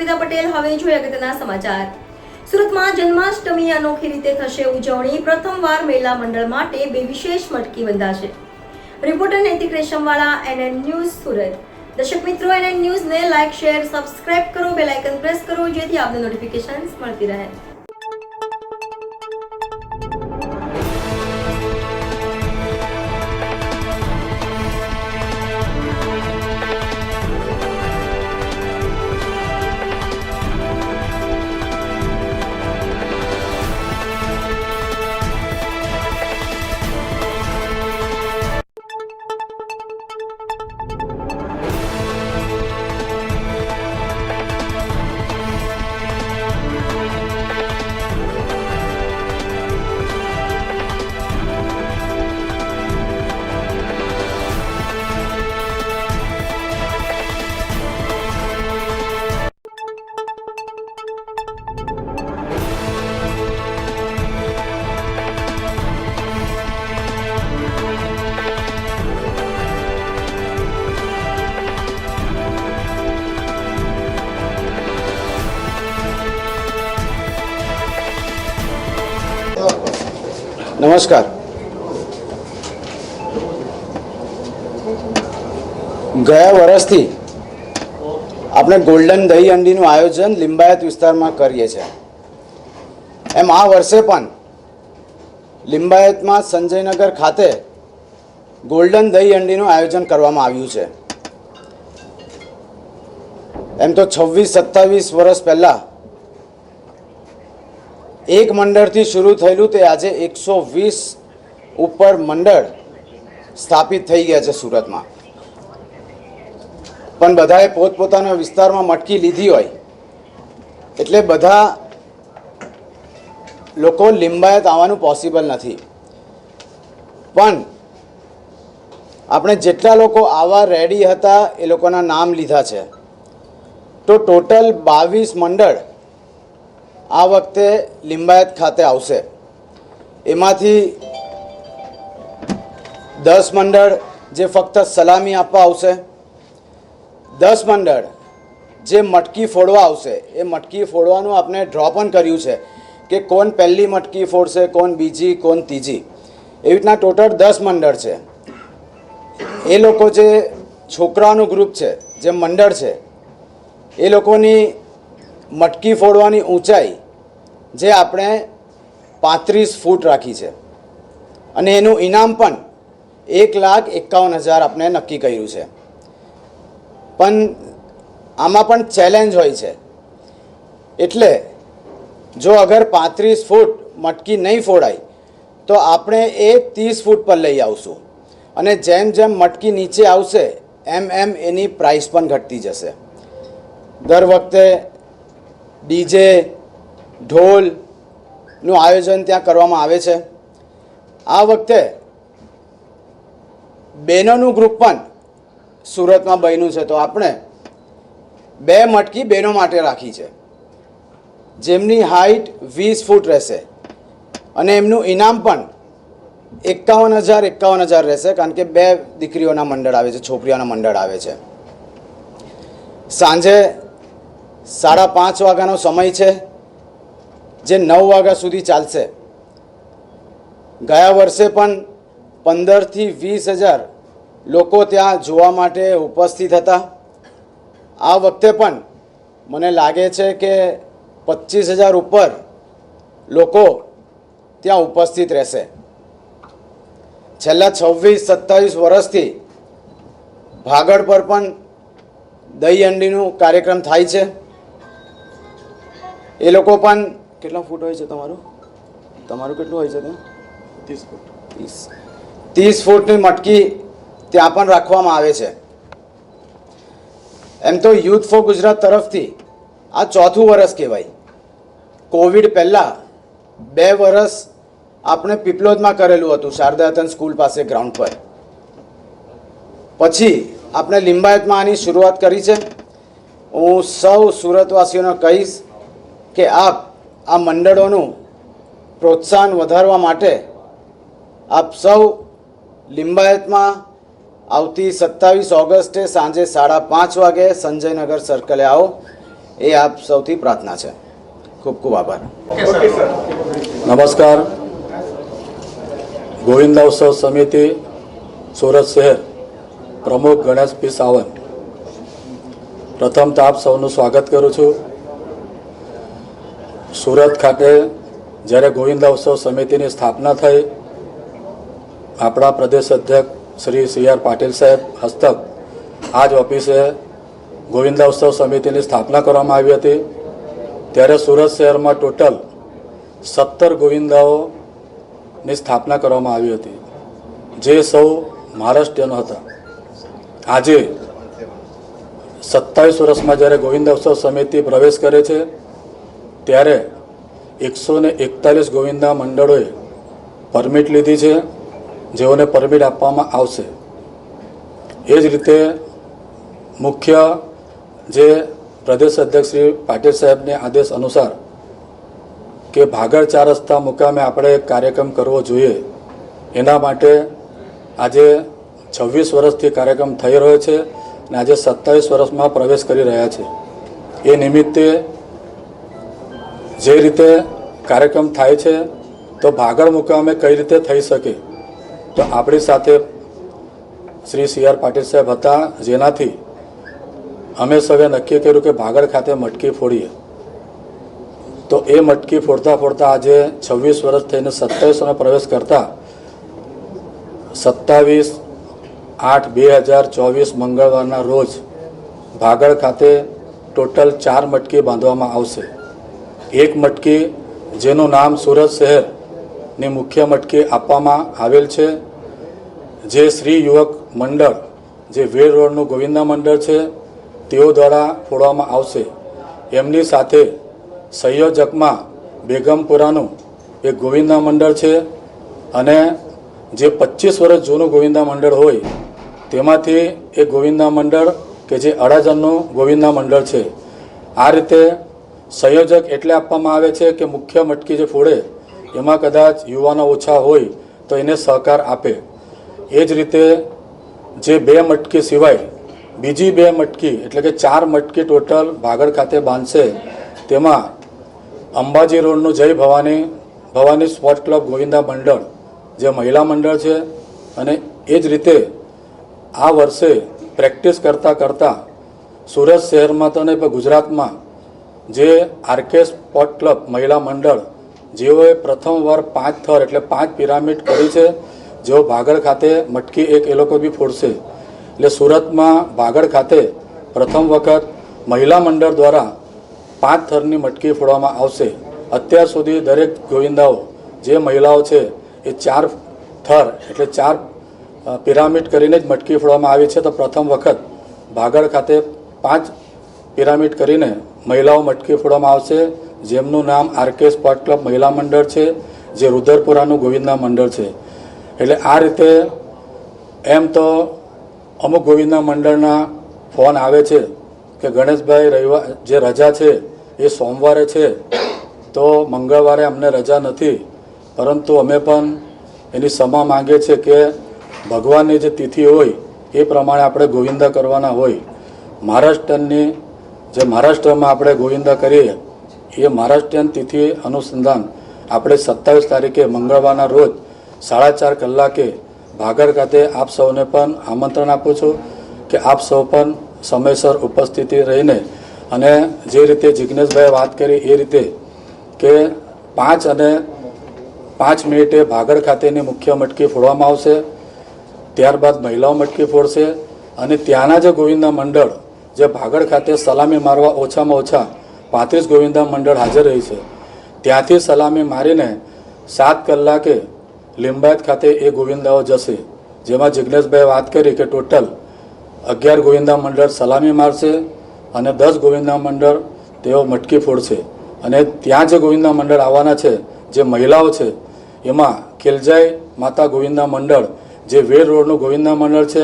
અર્પિતા પટેલ। હવે જોઈએ અગત્યના સમાચાર। સુરતમાં જન્માષ્ટમી અનોખી રીતે થશે ઉજવણી। પ્રથમવાર મહિલા મંડળ માટે 2 વિશેષ મટકી બંધાશે। રિપોર્ટર નૈતિક રેશમવાળા, NN ન્યૂઝ સુરત। દર્શક મિત્રો, NN ન્યૂઝને લાઇક, શેર, સબસ્ક્રાઇબ કરો, બેલ આઇકન પ્રેસ કરો જેથી આપને નોટિફિકેશન્સ મળતી રહે। નમસ્કાર। ગયા વર્ષથી આપણે ગોલ્ડન દહીં હંડીનું આયોજન લિંબાયત વિસ્તારમાં કરીએ છીએ। એમ આ વર્ષે પણ લિંબાયતમાં સંજયનગર ખાતે ગોલ્ડન દહીં હંડીનું આયોજન કરવામાં આવ્યું છે। એમ તો 26-27 વર્ષ પહેલાં એક મંડળથી શરૂ થયેલું તે આજે 120 ઉપર મંડળ સ્થાપિત થઈ ગયા છે સુરતમાં। પણ બધાએ પોતપોતાના વિસ્તારમાં મટકી લીધી હોય એટલે બધા લોકો લિંબાયત આવવાનું પોસિબલ નથી। પણ આપણે જેટલા લોકો આવવા રેડી હતા એ લોકોના નામ લીધા છે, તો ટોટલ 22 મંડળ આ વખતે લિંબાયત ખાતે આવશે। એમાંથી 10 મંડળ જે ફક્ત સલામી આપવા આવશે, 10 મંડળ જે મટકી ફોડવા આવશે। એ મટકી ફોડવાનું આપણે ડ્રો પણ કર્યું છે કે કોણ પહેલી મટકી ફોડશે, કોણ બીજી, કોણ ત્રીજી, એવી રીતના ટોટલ 10 મંડળ છે। એ લોકો જે છોકરાઓનું ગ્રુપ છે, જે મંડળ છે, એ લોકોની મટકી ફોડવાની ઊંચાઈ જે આપણે 35 ફૂટ રાખી છે અને એનું ઇનામ પણ 1,51,000 આપણે નક્કી કર્યું છે। પણ આમાં પણ ચેલેન્જ હોય છે, એટલે જો અગર 35 ફૂટ મટકી નહીં ફોડાય તો આપણે એ 30 ફૂટ પર લઈ આવશું અને જેમ જેમ મટકી નીચે આવશે એમ એમ એની પ્રાઇસ પણ ઘટતી જશે। દર વખતે ડીજે, ઢોલનું આયોજન ત્યાં કરવામાં આવે છે। આ વખતે બહેનોનું ગ્રુપ પણ સુરતમાં બન્યું છે, તો આપણે 2 મટકી બહેનો માટે રાખી છે જેમની હાઇટ 20 ફૂટ રહેશે અને એમનું ઇનામ પણ 51,000 રહેશે, કારણ કે 2 દીકરીઓના મંડળ આવે છે, છોકરીઓના મંડળ આવે છે। સાંજે 5:30 વાગ્યાનો સમય છે જે 9 વાગ્યા સુધી ચાલશે। ગયા વર્ષે પણ 15,000 થી 20,000 લોકો ત્યાં જોવા માટે ઉપસ્થિત હતા। આ વખતે પણ મને લાગે છે કે 25,000 ઉપર લોકો ત્યાં ઉપસ્થિત રહેશે। છેલ્લા 26-27 વર્ષથી ભાગળ પર પણ દહીં હંડીનું કાર્યક્રમ થાય છે। એ લોકો પણ કેટલા ફૂટ હોય છે તમારું કેટલું હોય છે ત્યાં? 30 ફૂટ। 30 ફૂટની મટકી ત્યાં પણ રાખવામાં આવે છે। એમ તો યુથ ફોર ગુજરાત તરફથી આ 4થું વર્ષ કહેવાય। કોવિડ પહેલાં 2 વર્ષ આપણે પીપલોદમાં કરેલું હતું, શારદાતન સ્કૂલ પાસે ગ્રાઉન્ડ પર। પછી આપણે લિંબાયતમાં આની શરૂઆત કરી છે। હું સૌ સુરતવાસીઓને કહીશ કે આપ આ મંડળોનું પ્રોત્સાહન વધારવા માટે આપ સૌ લિંબાયતમાં આવતી 27 ઓગસ્ટે સાંજે 5:30 વાગે સંજયનગર સર્કલે આવો। એ આપ સૌથી પ્રાર્થના છે. ખૂબ ખૂબ આભાર. નમસ્કાર. ગોવિંદા ઉત્સવ સમિતિ સુરત શહેર પ્રમુખ ગણેશ પી સાવંત. પ્રથમ તો આપ સૌનું સ્વાગત કરું છું. સુરત ખાતે જ્યારે ગોવિંદા ઉત્સવ સમિતિની સ્થાપના થઈ, આપણા પ્રદેશ અધ્યક્ષ શ્રી CR પાટીલ સાહેબ હસ્તક આ જ ઓફિસે ગોવિંદા ઉત્સવ સમિતિની સ્થાપના કરવામાં આવી હતી. ત્યારે સુરત શહેરમાં ટોટલ 17 ગોવિંદાઓની સ્થાપના કરવામાં આવી હતી, જે સૌ મહારાષ્ટ્રીયનો હતા. આજે 27 વર્ષમાં જ્યારે ગોવિંદા ઉત્સવ સમિતિ પ્રવેશ કરે છે, ત્યારે 141 ગોવિંદા મંડળોએ પરમિટ લીધી છે, જેઓને પરમિટ આપવામાં આવશે. એ જ રીતે મુખ્ય જે પ્રદેશ અધ્યક્ષ શ્રી પાટીલ સાહેબને આદેશ અનુસાર કે ભાગળ 4 રસ્તા મુકામે આપણે એક કાર્યક્રમ કરવો જોઈએ, એના માટે આજે 26 વર્ષથી કાર્યક્રમ થઈ રહ્યો છે અને આજે 27 વર્ષમાં પ્રવેશ કરી રહ્યા છે. એ નિમિત્તે જે રીતે કાર્યક્રમ થાય છે, તો ભાગળ મુકામે કઈ રીતે થઈ શકે, તો આપણી સાથે શ્રી CR પાટીલ સાહેબ હતા, જેનાથી અમે સૌએ નક્કી કર્યું કે ભાગળ ખાતે મટકી ફોડીએ. તો એ મટકી ફોડતા ફોડતા આજે 26 વર્ષ થઈને 27માં પ્રવેશ કરતા 27/8/2024 મંગળવારના રોજ ભાગળ ખાતે ટોટલ 4 મટકી બાંધવામાં આવશે. એક મટકી જેનું નામ સુરત શહેરની મુખ્ય મટકી આપવામાં આવેલ છે, જે શ્રી યુવક મંડળ, જે વેડ રોડનું ગોવિંદા મંડળ છે, તેઓ દ્વારા ફોડવામાં આવશે. એમની સાથે સંયોજકમાં બેગમપુરાનું એક ગોવિંદા મંડળ છે, અને જે 25 વર્ષ જૂનું ગોવિંદા મંડળ હોય તેમાંથી એક ગોવિંદા મંડળ કે જે અડાજણનું ગોવિંદા મંડળ છે. આ રીતે સંયોજક એટલે આપવામાં આવે છે કે મુખ્ય મટકી જે ફોડે એમાં કદાચ યુવાનો ઓછા હોય તો એને સહકાર આપે. એ જ રીતે જે 2 મટકી સિવાય બીજી 2 મટકી એટલે કે 4 મટકી ટોટલ ભાગળ ખાતે બાંધશે. તેમાં અંબાજી રોડનું જય ભવાની સ્પોર્ટ ક્લબ ગોવિંદા મંડળ, જે મહિલા મંડળ છે, અને એ જ રીતે આ વર્ષે પ્રેક્ટિસ કરતાં કરતાં સુરત શહેરમાં તો નહીં પણ ગુજરાતમાં જે RK સ્પોર્ટ ક્લબ મહિલા મંડળ, જેઓએ પ્રથમવાર 5 થર એટલે 5 પિરામિડ કરી છે, જેઓ ભાગળ ખાતે મટકી એક એ લોકો બી ફોડશે. એટલે સુરતમાં ભાગળ ખાતે પ્રથમ વખત મહિલા મંડળ દ્વારા 5 થરની મટકી ફોડવામાં આવશે. અત્યાર સુધી દરેક ગોવિંદાઓ જે મહિલાઓ છે એ 4 થર એટલે 4 પિરામિડ કરીને જ મટકી ફોડવામાં આવી છે. તો પ્રથમ વખત ભાગળ ખાતે 5 પિરામિડ કરીને મહિલાઓ મટકી ફોડવામાં આવશે, જેમનું નામ RK સ્પોર્ટ ક્લબ મહિલા મંડળ છે, જે રુદ્રપુરાનું ગોવિંદા મંડળ છે. એટલે આ રીતે એમ તો અમુક ગોવિંદા મંડળના ફોન આવે છે કે ગણેશભાઈ જે રજા છે એ સોમવારે છે, તો મંગળવારે અમને રજા નથી, પરંતુ અમે પણ એની ક્ષમા માંગે છે કે ભગવાનની જે તિથિ હોય એ પ્રમાણે આપણે ગોવિંદા કરવાના હોય. મહારાષ્ટ્રમાં આપણે ગોવિંદા કરીએ એ મહારાષ્ટ્રીયન તિથિ અનુસંધાન આપણે 27 તારીખે મંગળવારના રોજ 4:30 કલાકે ભાગળ ખાતે આપ સૌને પણ આમંત્રણ આપું છું કે આપ સૌ પણ સમયસર ઉપસ્થિતિ રહીને, અને જે રીતે જિજ્ઞેશભાઈએ વાત કરી એ રીતે કે 5 મિનિટે ભાગળ ખાતેની મુખ્ય મટકી ફોડવામાં આવશે. ત્યારબાદ મહિલાઓ મટકી ફોડશે, અને ત્યાંના જે ગોવિંદા મંડળ જે ભાગળ ખાતે સલામી મારવા ઓછામાં ઓછા 35 ગોવિંદા મંડળ હાજર રહી છે, ત્યાંથી સલામી મારીને 7 કલાકે લિંબાયત ખાતે એ ગોવિંદાઓ જશે. જેમાં જિજ્ઞેશભાઈએ વાત કરી કે ટોટલ 11 ગોવિંદા મંડળ સલામી મારશે અને 10 ગોવિંદા મંડળ તેઓ મટકી ફોડશે. અને ત્યાં જે ગોવિંદા મંડળ આવવાના છે, જે મહિલાઓ છે, એમાં ખિલજાઈ માતા ગોવિંદા મંડળ, જે વેડ રોડનું ગોવિંદા મંડળ છે,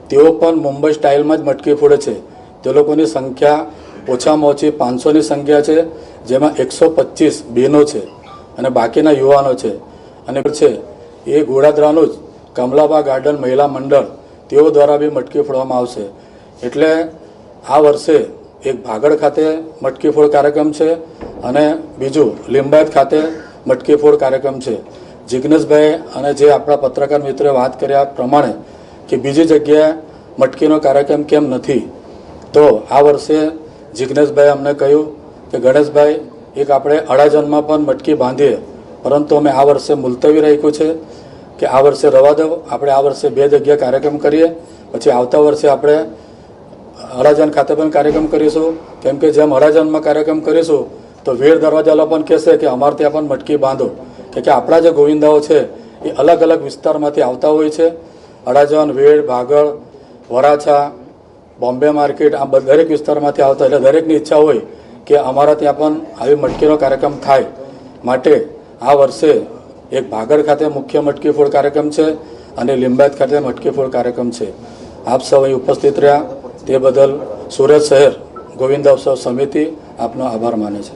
તેઓ પણ મુંબઈ સ્ટાઇલમાં જ મટકી ફોડે છે. તે લોકોની સંખ્યા ઓછામાં ઓછી 500ની સંખ્યા છે, જેમાં 125 બહેનો છે અને બાકીના યુવાનો છે. અને છે એ ગોડાદરાનું જ કમલાબા ગાર્ડન મહિલા મંડળ, તેઓ દ્વારા બી મટકી ફોડવામાં આવશે. એટલે આ વર્ષે એક ભાગળ ખાતે મટકી ફોડ કાર્યક્રમ છે અને બીજું લિંબાયત ખાતે મટકી ફોડ કાર્યક્રમ છે. જિજ્ઞેશભાઈ અને જે આપણા પત્રકાર મિત્રોએ વાત કર્યા પ્રમાણે કે બીજી જગ્યાએ મટકીનો કાર્યક્રમ કેમ નથી, તો આ વર્ષે જિજ્ઞેશભાઈ અમને કહ્યું કે ગણેશભાઈ એક આપણે અડાજણમાં પણ મટકી બાંધીએ, પરંતુ અમે આ વર્ષે મુલતવી રાખ્યું છે કે આ વર્ષે રવા દો, આપણે આ વર્ષે 2 જગ્યાએ કાર્યક્રમ કરીએ, પછી આવતા વર્ષે આપણે અડાજણ ખાતે પણ કાર્યક્રમ કરીશું. કેમ કે જેમ અડાજણમાં કાર્યક્રમ કરીશું તો વીર દરવાજાલા પણ કહેશે કે અમારે ત્યાં પણ મટકી બાંધો, કે આપણા જે ગોવિંદાઓ છે એ અલગ અલગ વિસ્તારમાંથી આવતા હોય છે. અડાજણ, વેડ, ભાગળ, વરાછા, બોમ્બે માર્કેટ, આ દરેક વિસ્તારમાંથી આવતા, એટલે દરેકની ઈચ્છા હોય કે અમારા ત્યાં પણ આવી મટકીનો કાર્યક્રમ થાય. માટે આ વર્ષે એક ભાગળ ખાતે મુખ્ય મટકી ફોડ કાર્યક્રમ છે અને લિંબાયત ખાતે મટકી ફોડ કાર્યક્રમ છે. આપ સૌ અહીં ઉપસ્થિત રહ્યા તે બદલ સુરત શહેર ગોવિંદોત્સવ સમિતિ આપનો આભાર માને છે.